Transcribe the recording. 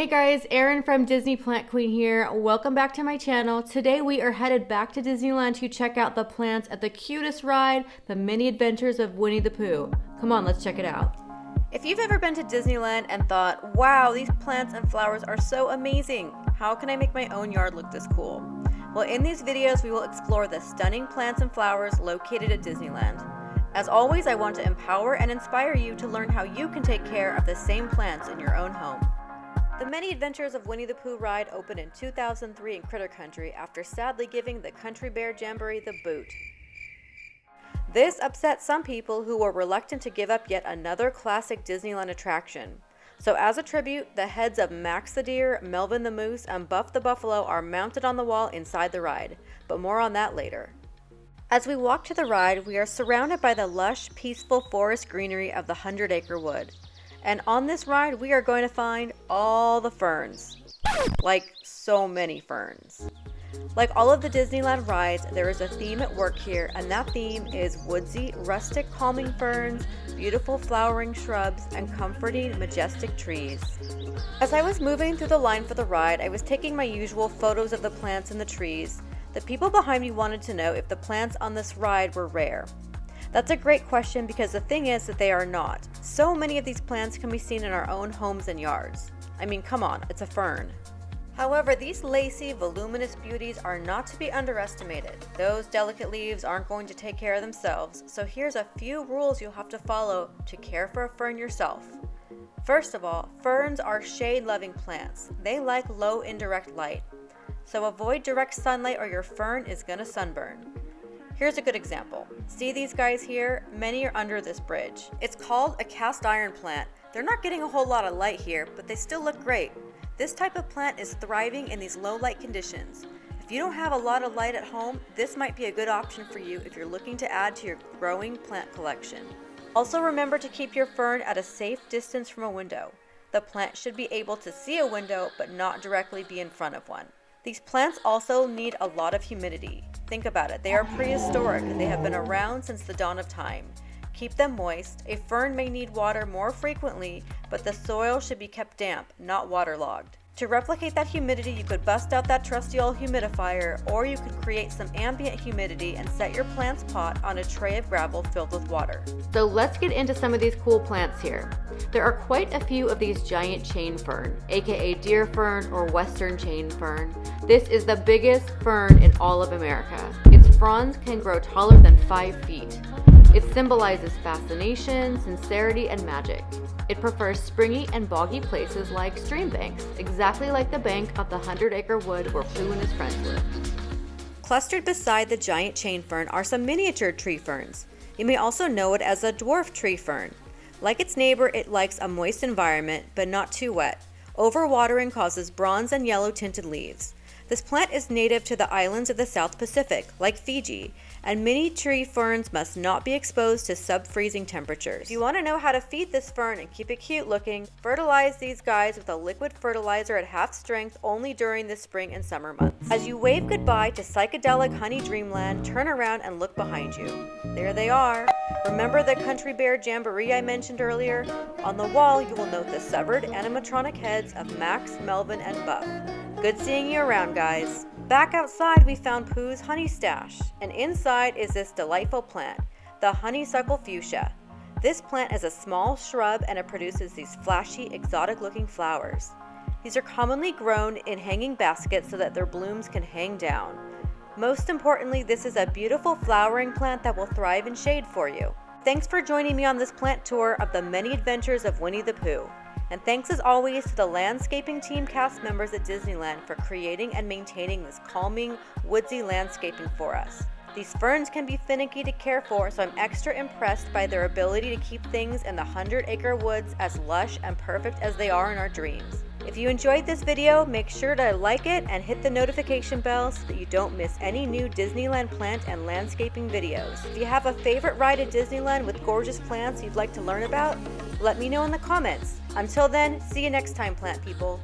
Hey guys, Erin from Disney Plant Queen here. Welcome back to my channel. Today we are headed back to Disneyland to check out the plants at the cutest ride, the mini adventures of Winnie the Pooh. Come on, let's check it out. If you've ever been to Disneyland and thought, wow, these plants and flowers are so amazing. How can I make my own yard look this cool? Well, in these videos, we will explore the stunning plants and flowers located at Disneyland. As always, I want to empower and inspire you to learn how you can take care of the same plants in your own home. The Many Adventures of Winnie the Pooh ride opened in 2003 in Critter Country after sadly giving the Country Bear Jamboree the boot. This upset some people who were reluctant to give up yet another classic Disneyland attraction. So as a tribute, the heads of Max the Deer, Melvin the Moose, and Buff the Buffalo are mounted on the wall inside the ride, but more on that later. As we walk to the ride, we are surrounded by the lush, peaceful forest greenery of the 100 Acre Wood. And on this ride, we are going to find all the ferns. Like, so many ferns. Like all of the Disneyland rides, there is a theme at work here, and that theme is woodsy, rustic, calming ferns, beautiful flowering shrubs, and comforting, majestic trees. As I was moving through the line for the ride, I was taking my usual photos of the plants and the trees. The people behind me wanted to know if the plants on this ride were rare. That's a great question because the thing is that they are not. So many of these plants can be seen in our own homes and yards. I mean, come on, it's a fern. However, these lacy, voluminous beauties are not to be underestimated. Those delicate leaves aren't going to take care of themselves, so here's a few rules you'll have to follow to care for a fern yourself. First of all, ferns are shade-loving plants. They like low indirect light. So avoid direct sunlight or your fern is gonna sunburn. Here's a good example. See these guys here? Many are under this bridge. It's called a cast iron plant. They're not getting a whole lot of light here, but they still look great. This type of plant is thriving in these low light conditions. If you don't have a lot of light at home, this might be a good option for you if you're looking to add to your growing plant collection. Also remember to keep your fern at a safe distance from a window. The plant should be able to see a window, but not directly be in front of one. These plants also need a lot of humidity. Think about it, they are prehistoric and they have been around since the dawn of time. Keep them moist. A fern may need water more frequently, but the soil should be kept damp, not waterlogged. To replicate that humidity, you could bust out that trusty old humidifier, or you could create some ambient humidity and set your plant's pot on a tray of gravel filled with water. So let's get into some of these cool plants here. There are quite a few of these giant chain fern, aka deer fern or western chain fern. This is the biggest fern in all of America. Its fronds can grow taller than 5 feet. It symbolizes fascination, sincerity, and magic. It prefers springy and boggy places like stream banks, exactly like the bank of the 100 Acre Wood where Pooh and his friends live. Clustered beside the giant chain fern are some miniature tree ferns. You may also know it as a dwarf tree fern. Like its neighbor, it likes a moist environment, but not too wet. Overwatering causes bronze and yellow tinted leaves. This plant is native to the islands of the South Pacific, like Fiji, and many tree ferns must not be exposed to sub-freezing temperatures. If you want to know how to feed this fern and keep it cute looking, fertilize these guys with a liquid fertilizer at half strength only during the spring and summer months. As you wave goodbye to psychedelic honey dreamland, turn around and look behind you. There they are. Remember the Country Bear Jamboree I mentioned earlier? On the wall, you will note the severed animatronic heads of Max, Melvin, and Buff. Good seeing you around, guys. Back outside, we found Pooh's honey stash, and inside is this delightful plant, the Honeysuckle fuchsia. This plant is a small shrub and it produces these flashy, exotic-looking flowers. These are commonly grown in hanging baskets so that their blooms can hang down. Most importantly, this is a beautiful flowering plant that will thrive in shade for you. Thanks for joining me on this plant tour of the Many Adventures of Winnie the Pooh. And thanks as always to the landscaping team cast members at Disneyland for creating and maintaining this calming, woodsy landscaping for us. These ferns can be finicky to care for, so I'm extra impressed by their ability to keep things in the 100 Acre Woods as lush and perfect as they are in our dreams. If you enjoyed this video, make sure to like it and hit the notification bell so that you don't miss any new Disneyland plant and landscaping videos. If you have a favorite ride at Disneyland with gorgeous plants you'd like to learn about, let me know in the comments. Until then, see you next time, plant people.